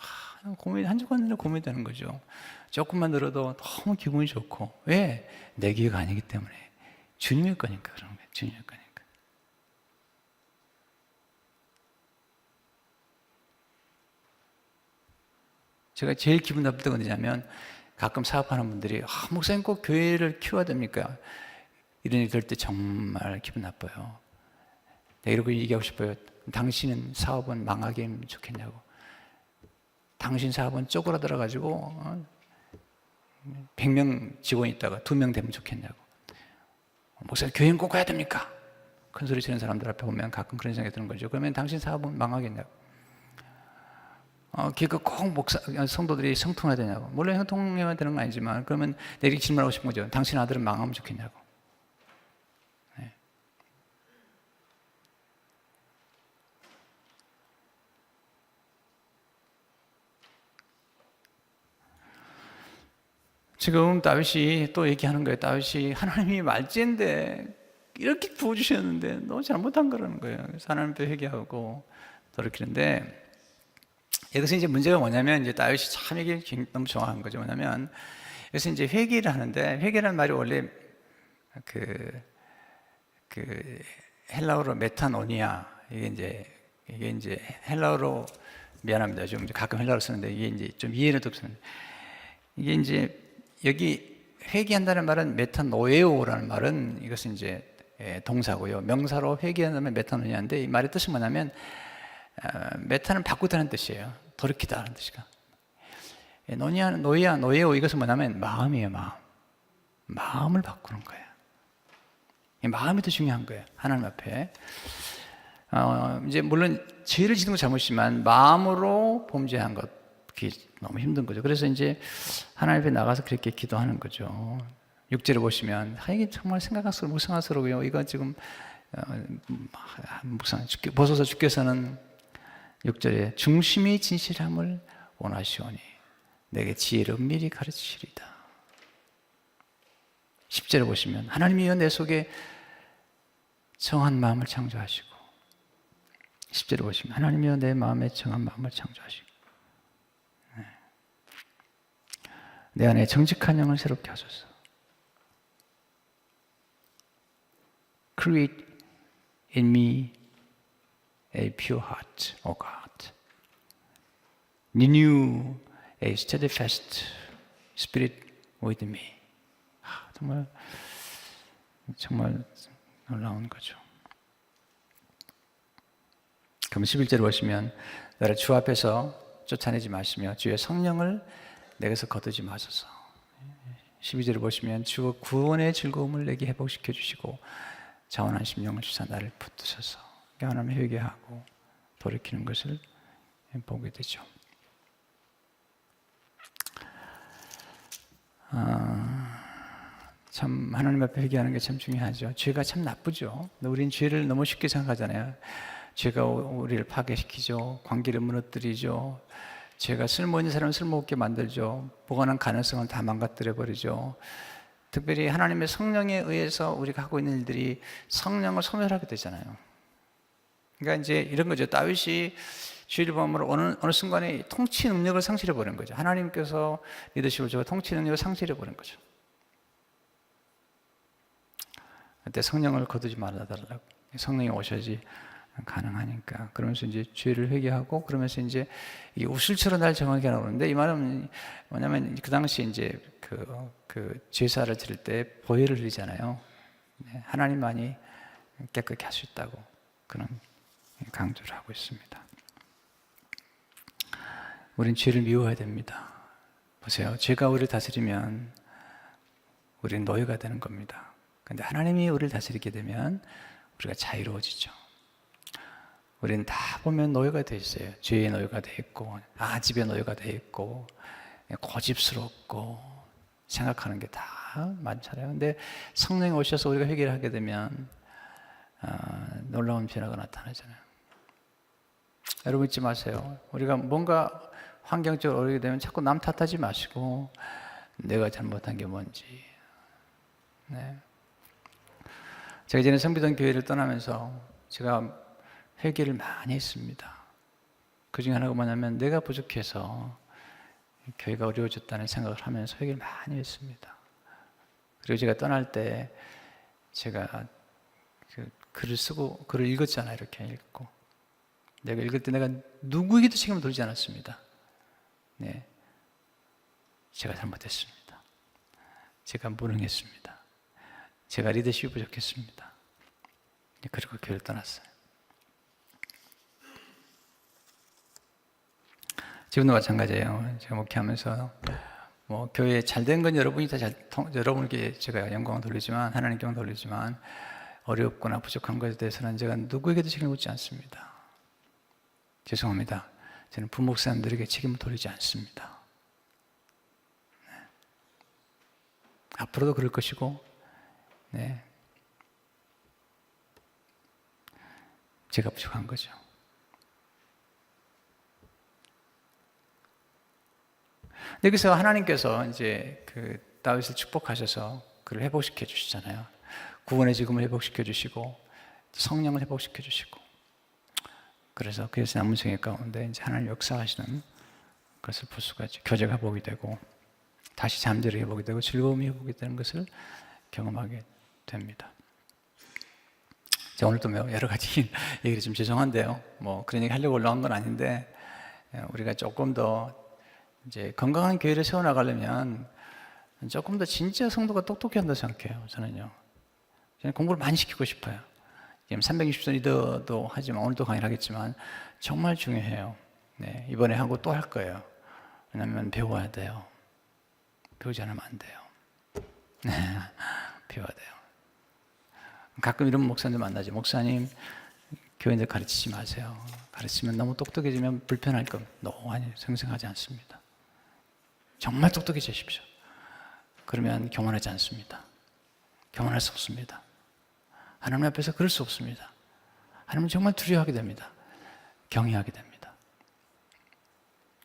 한 주간 내내 고민이 되는 거죠. 조금만 늘어도 너무 기분이 좋고 왜? 내 기회가 아니기 때문에 주님의 거니까 그런 거예요. 주님의 거니까. 제가 제일 기분 나쁠 때가 언제냐면 가끔 사업하는 분들이 목사님 꼭 교회를 키워야 됩니까? 이런 얘기 들 때 정말 기분 나빠요. 내가 이러고 얘기하고 싶어요. 당신은 사업은 망하게 하면 좋겠냐고. 당신 사업은 쪼그라들어가지고 100명 직원이 있다가 2명 되면 좋겠냐고. 목사님 교회는 꼭 가야 됩니까? 큰 소리 치는 사람들 앞에 보면 가끔 그런 생각이 드는 거죠. 그러면 당신 사업은 망하겠냐고. 그러니까 꼭 성도들이 성통해야 되냐고. 물론 형통해야 되는 건 아니지만 그러면 내가 질문하고 싶은 거죠. 당신 아들은 망하면 좋겠냐고. 지금 다윗이 또 얘기하는 거예요. 다윗이 하나님이 말지인데 이렇게 부어주셨는데 너무 잘못한 거라는 거예요. 그래서 하나님 앞에 회개하고 돌이키는데 여기서 이제 문제가 뭐냐면 이제 다윗이 참 이게 너무 정확한 거죠. 뭐냐면 여기서 이제 회개를 하는데 회개라는 말이 원래 그 헬라어로 메타노니아 이게 이제 헬라어로 미안합니다. 좀 가끔 헬라어로 쓰는데 이게 이제 좀 이해를 돕습니다. 이게 이제 여기 회개한다는 말은 메타노에오라는 말은 이것은 이제 동사고요. 명사로 회개한다면 메타노니아인데 이 말의 뜻이 뭐냐면 메타는 바꾸다는 뜻이에요. 돌이키다는 뜻이가. 노에오 이것은 뭐냐면 마음이에요. 마음을 바꾸는 거예요. 이 마음이 더 중요한 거예요. 하나님 앞에. 이제 물론 죄를 짓는 건 잘못이지만 마음으로 범죄한 것, 그게 너무 힘든 거죠. 그래서 이제 하나님 앞에 나가서 그렇게 기도하는 거죠. 6절을 보시면 이게 정말 묵상스러워요. 이거 지금 벗어서 주께서는 6절에 중심이 진실함을 원하시오니 내게 지혜를 미리 가르치시리다. 10절에 보시면 하나님이여 내 속에 정한 마음을 창조하시고 10절에 보시면 하나님이여 내 마음에 정한 마음을 창조하시고 내 안에 정직한 영을 새롭게 하소서. Create in me a pure heart, O God. Renew a steadfast spirit within me. 정말 놀라운 거죠. 그럼 11절에 보시면 나를 주 앞에서 쫓아내지 마시며 주의 성령을 내게서 거두지 마소서. 12절에 보시면 주 구원의 즐거움을 내게 회복시켜 주시고 자원한 심령을 주사 나를 붙드셔서 하나님 회개하고 돌이키는 것을 보게 되죠. 참 하나님 앞에 회개하는 게 참 중요하죠. 죄가 참 나쁘죠. 우리는 죄를 너무 쉽게 생각하잖아요. 죄가 우리를 파괴시키죠. 관계를 무너뜨리죠. 죄가 쓸모있는 사람을 쓸모없게 만들죠. 보관한 가능성을 다 망가뜨려 버리죠. 특별히 하나님의 성령에 의해서 우리가 하고 있는 일들이 성령을 소멸하게 되잖아요. 그러니까 이제 이런 거죠. 다윗이 죄를 범으로 어느 순간에 통치 능력을 상실해 버린 거죠. 하나님께서 리더십을 주고 통치 능력을 상실해 버린 거죠. 그때 성령을 거두지 말아달라고. 성령이 오셔야지 가능하니까. 그러면서 이제 죄를 회개하고 그러면서 이제 이 우슬처럼 날 정하게 하는데 이 말은 뭐냐면 그 당시 이제 그 제사를 드릴 때 보혈을 드리잖아요. 하나님만이 깨끗게 할 수 있다고 그런 강조를 하고 있습니다. 우린 죄를 미워해야 됩니다. 보세요. 죄가 우리를 다스리면 우리는 노예가 되는 겁니다. 그런데 하나님이 우리를 다스리게 되면 우리가 자유로워지죠. 우리는 다 보면 노예가 되어 있어요. 죄의 노예가 되어 있고 아집의 노예가 되어 있고 고집스럽고 생각하는 게 다 많잖아요. 근데 성령이 오셔서 우리가 회개를 하게 되면 놀라운 변화가 나타나잖아요. 여러분 잊지 마세요. 우리가 뭔가 환경적으로 어려게 되면 자꾸 남 탓하지 마시고 내가 잘못한 게 뭔지. 네. 제가 이전에 성비던 교회를 떠나면서 제가 회개를 많이 했습니다. 그 중에 하나가 뭐냐면 내가 부족해서 교회가 어려워졌다는 생각을 하면서 회개를 많이 했습니다. 그리고 제가 떠날 때 제가 글을 쓰고 글을 읽었잖아요. 이렇게 읽고 내가 읽을 때 내가 누구에게도 책임을 돌리지 않았습니다. 네, 제가 잘못했습니다. 제가 무능했습니다. 제가 리더십이 부족했습니다. 그리고 교회를 떠났어요. 지금도 마찬가지예요. 제가 목회하면서 교회 잘된 건 여러분이 여러분에게 제가 영광을 돌리지만 하나님께 영광을 돌리지만 어렵거나 부족한 것에 대해서는 제가 누구에게도 책임을 묻지 않습니다. 죄송합니다. 저는 부목사님들에게 책임을 돌리지 않습니다. 네. 앞으로도 그럴 것이고, 네. 제가 부족한 거죠. 여기서 하나님께서 이제 다윗을 축복하셔서 그를 회복시켜 주시잖아요. 구원의 지금을 회복시켜 주시고 성령을 회복시켜 주시고 그래서 그에서 남은 생애 가운데 이제 하나님 역사하시는 것을 볼 수가 있죠. 교제가 회복이 되고 다시 잠재력이 회복이 되고 즐거움이 회복이 되는 것을 경험하게 됩니다. 제가 오늘 또 여러 가지 얘기를 좀 죄송한데요. 그런 얘기 하려고 올라온 건 아닌데 우리가 조금 더 이제 건강한 교회를 세워나가려면 조금 더 진짜 성도가 똑똑해야 한다고 생각해요. 저는요. 저는 공부를 많이 시키고 싶어요. 지금 360선 리더도 하지만 오늘도 강의를 하겠지만 정말 중요해요. 네, 이번에 하고 또 할 거예요. 왜냐하면 배워야 돼요. 배우지 않으면 안 돼요. 네, 배워야 돼요. 가끔 이런 목사님들 만나죠. 목사님, 교인들 가르치지 마세요. 가르치면 너무 똑똑해지면 불편할 겁니다. 아니, 생생하지 않습니다. 정말 똑똑해지십시오. 그러면 교만하지 않습니다. 교만할 수 없습니다. 하나님 앞에서 그럴 수 없습니다. 하나님은 정말 두려워하게 됩니다. 경외하게 됩니다.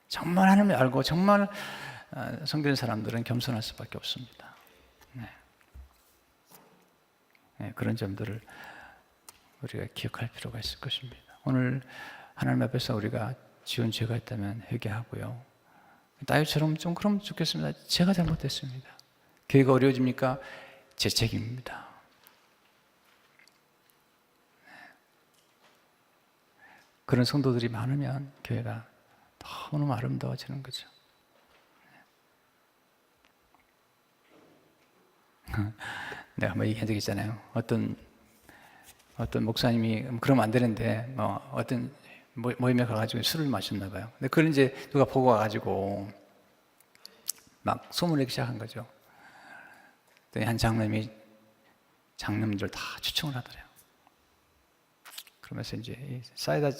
정말 하나님을 알고 정말 섬기는 사람들은 겸손할 수밖에 없습니다. 네. 네, 그런 점들을 우리가 기억할 필요가 있을 것입니다. 오늘 하나님 앞에서 우리가 지은 죄가 있다면 회개하고요. 다윗처럼 좀 그러면 좋겠습니다. 제가 잘못했습니다. 교회가 어려워집니까? 제 책임입니다. 그런 성도들이 많으면 교회가 너무 아름다워지는 거죠. 내가 한번 얘기한 적 있잖아요. 어떤 목사님이 그러면 안 되는데 어떤 모임에 가가지고 술을 마셨나 봐요. 근데 그걸 이제 누가 보고 와가지고 막 소문내기 시작한 거죠. 한 장로님들 다 추청을 하더래요. 그러면서 이제 사이다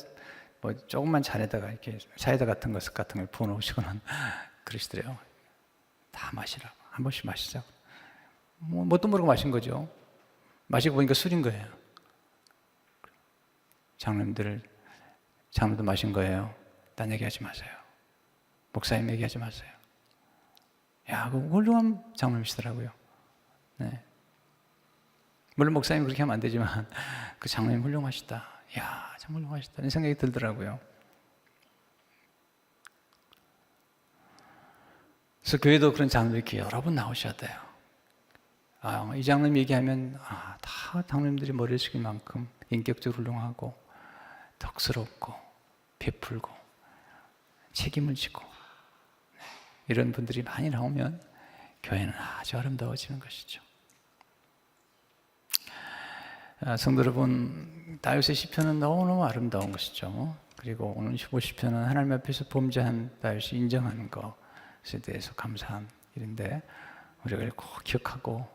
조금만 잔에다가 이렇게 사이다 같은 걸 부어놓으시거나 그러시더래요. 다 마시라고. 한 번씩 마시자고. 뭣도 모르고 마신 거죠. 마시고 보니까 술인 거예요. 장로님도 마신 거예요. 딴 얘기하지 마세요. 목사님 얘기하지 마세요. 야, 그 훌륭한 장로님이시더라고요. 네. 물론 목사님 그렇게 하면 안 되지만 그 장로님 훌륭하시다. 야, 참 훌륭하시다. 이런 생각이 들더라고요. 그래서 교회도 그런 장로님이 이렇게 여러 분 나오셔야 돼요. 이 장로님 얘기하면 다 장로님들이 머리를 숙일 만큼 인격적으로 훌륭하고 덕스럽고 베풀고 책임을 지고 이런 분들이 많이 나오면 교회는 아주 아름다워지는 것이죠. 성도 여러분, 다윗의 시편은 너무너무 아름다운 것이죠. 그리고 오늘 15시편은 하나님 앞에서 범죄한 다윗이 인정하는 것에 대해서 감사한 일인데 우리가 꼭 기억하고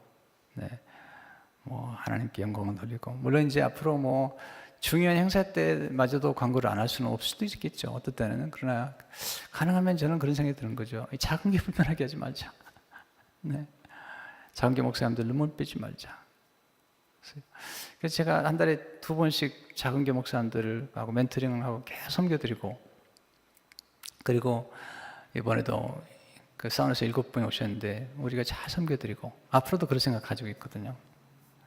하나님께 영광을 돌리고, 물론 이제 앞으로 중요한 행사 때마저도 광고를 안 할 수는 없을 수도 있겠죠. 어떨 때는. 그러나 가능하면 저는 그런 생각이 드는 거죠. 작은 게 불편하게 하지 말자. 네. 작은 게 목사님들 눈물 빼지 말자. 그래서 제가 한 달에 2번씩 작은 게 목사님들하고 멘토링을 하고 계속 섬겨드리고, 그리고 이번에도 그 사우나에서 7분이 오셨는데 우리가 잘 섬겨드리고 앞으로도 그런 생각 가지고 있거든요.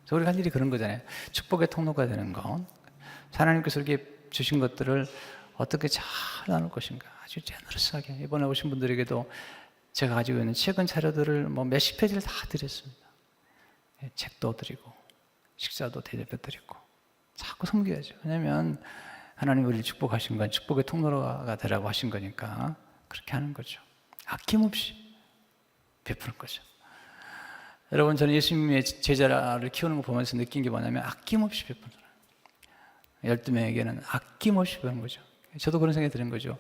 그래서 우리가 할 일이 그런 거잖아요. 축복의 통로가 되는 건 하나님께서 이렇게 주신 것들을 어떻게 잘 나눌 것인가, 아주 제너러스하게. 이번에 오신 분들에게도 제가 가지고 있는 최근 자료들을 몇십 페이지를 다 드렸습니다. 책도 드리고 식사도 대접해 드리고 자꾸 섬겨야죠. 왜냐하면 하나님 우리를 축복하신 건 축복의 통로가 되라고 하신 거니까 그렇게 하는 거죠. 아낌없이 베푸는 거죠. 여러분, 저는 예수님의 제자를 키우는 거 보면서 느낀 게 뭐냐면 아낌없이 베푸는 거예요. 12명에게는 아낌없이 베푸는 거죠. 저도 그런 생각이 드는 거죠.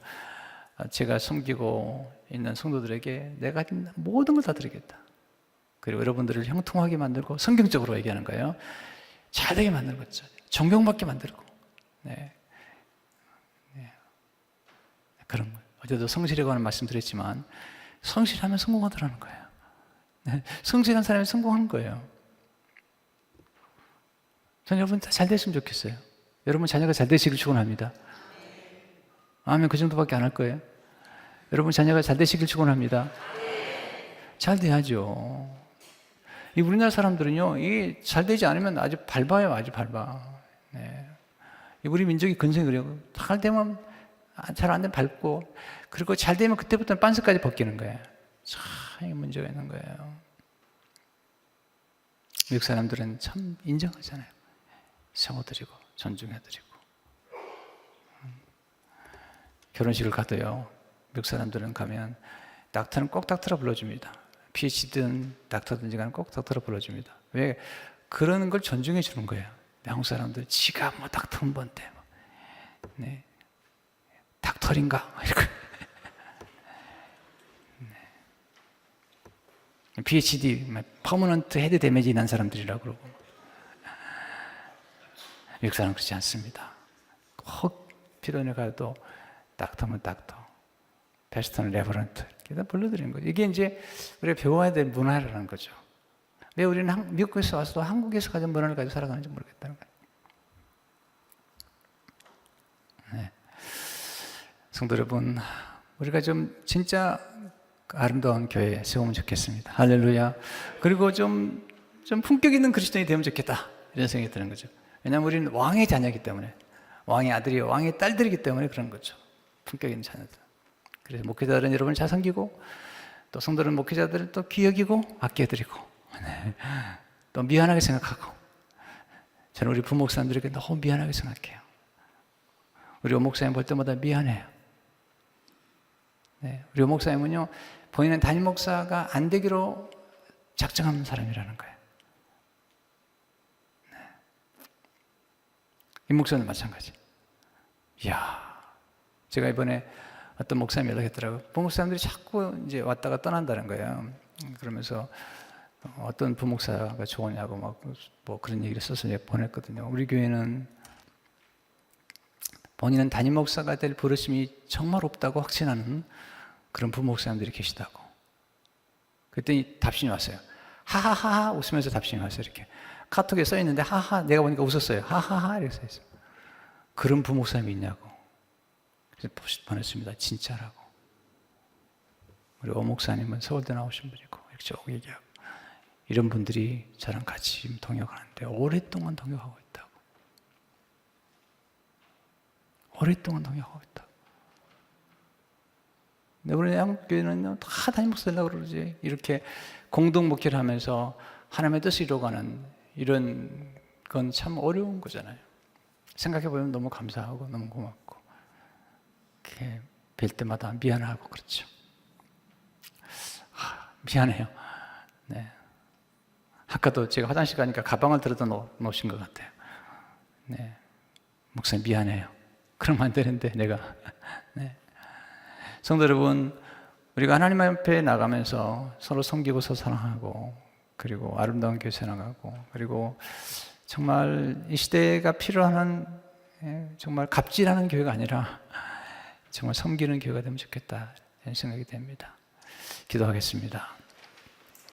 제가 섬기고 있는 성도들에게 내가 가진 모든 걸 다 드리겠다. 그리고 여러분들을 형통하게 만들고, 성경적으로 얘기하는 거예요. 잘되게 만드는 거죠. 존경받게 만들고. 그런 거예요. 어제도 성실에 관한 말씀 드렸지만 성실하면 성공하더라는 거예요. 성실한 사람이 성공하는 거예요. 저는 여러분 다 잘 됐으면 좋겠어요. 여러분 자녀가 잘 되시길 축원합니다. 아멘. 그 정도밖에 안 할 거예요. 여러분 자녀가 잘 되시길 축원합니다. 잘 돼야죠. 이 우리나라 사람들은요, 이 잘 되지 않으면 아주 밟아요. 아주 밟아. 우리 민족이 근성이 그래요. 잘 되면 잘 안 되면 밟고, 그리고 잘 되면 그때부터는 빤스까지 벗기는 거예요. 참 이게 문제가 있는 거예요. 미국 사람들은 참 인정하잖아요. 성호드리고 존중해드리고. 결혼식을 가도요, 미국 사람들은 가면 닥터는 꼭 닥터라 불러줍니다. PhD든 닥터든지 간에 꼭 닥터라 불러줍니다. 왜? 그런 걸 존중해 주는 거예요. 한국 사람들 지가 닥터 한 번 때 닥터인가? PhD, 퍼머넌트 헤드 데미지 난 사람들이라고 그러고. 미국 사람은 그렇지 않습니다. 꼭 필요해 가도 닥터면 닥터, 패스터는 레버런트 이렇게 다 불러드리는 거죠. 이게 이제 우리가 배워야 될 문화라는 거죠. 왜 우리는 미국에서 와서 한국에서 가진 문화를 가지고 살아가는지 모르겠다는 거예요. 네. 성도 여러분, 우리가 좀 진짜 아름다운 교회 세우면 좋겠습니다. 할렐루야. 그리고 좀 품격 있는 그리스도인이 되면 좋겠다. 이런 생각이 드는 거죠. 왜냐하면 우리는 왕의 자녀이기 때문에, 왕의 아들이요, 왕의 딸들이기 때문에 그런 거죠. 품격 있는 자녀들. 그래서 목회자들은 여러분을 잘 섬기고, 또 성도는 목회자들을 또 귀 여기고 아껴드리고, 네. 또 미안하게 생각하고. 저는 우리 부목사님들에게 너무 미안하게 생각해요. 우리 목사님 볼 때마다 미안해요. 네. 우리 목사님은요, 본인은 담임 목사가 안 되기로 작정하는 사람이라는 거예요. 네. 이 목사는 마찬가지. 이야, 제가 이번에 어떤 목사님이 연락했더라고요. 부목사님들이 자꾸 이제 왔다가 떠난다는 거예요. 그러면서 어떤 부목사가 좋으냐고 뭐 그런 얘기를 써서 보냈거든요. 우리 교회는 본인은 담임 목사가 될 부르심이 정말 없다고 확신하는 그런 부목사님들이 계시다고. 그랬더니 답신이 왔어요. 하하하 웃으면서 답신이 왔어요. 이렇게 카톡에 써 있는데 하하 내가 보니까 웃었어요. 하하하 이렇게 써 있어요. 그런 부목사님이 있냐고. 그래서 보냈습니다. 진짜라고. 우리 오 목사님은 서울대 나오신 분이고 이렇게 쭉 얘기하고 이런 분들이 저랑 같이 동역하는데 오랫동안 동역하고 있다고. 오랫동안 동역하고 있다고. 근데 우리 한국교회는 다 담임 목사 되려고 그러지. 이렇게 공동 목회를 하면서 하나님의 뜻을 이루어가는 이런 건 참 어려운 거잖아요. 생각해보면 너무 감사하고 너무 고맙고 이렇게 뵐 때마다 미안하고 그렇죠. 미안해요. 네. 아까도 제가 화장실 가니까 가방을 들어다 놓으신 것 같아요. 네. 목사님 미안해요. 그러면 안 되는데 내가. 네. 성도 여러분, 우리가 하나님 앞에 나가면서 서로 섬기고 서로 사랑하고 그리고 아름다운 교회 나가고 그리고 정말 이 시대가 필요한 정말 갑질하는 교회가 아니라 정말 섬기는 교회가 되면 좋겠다 이런 생각이 됩니다. 기도하겠습니다.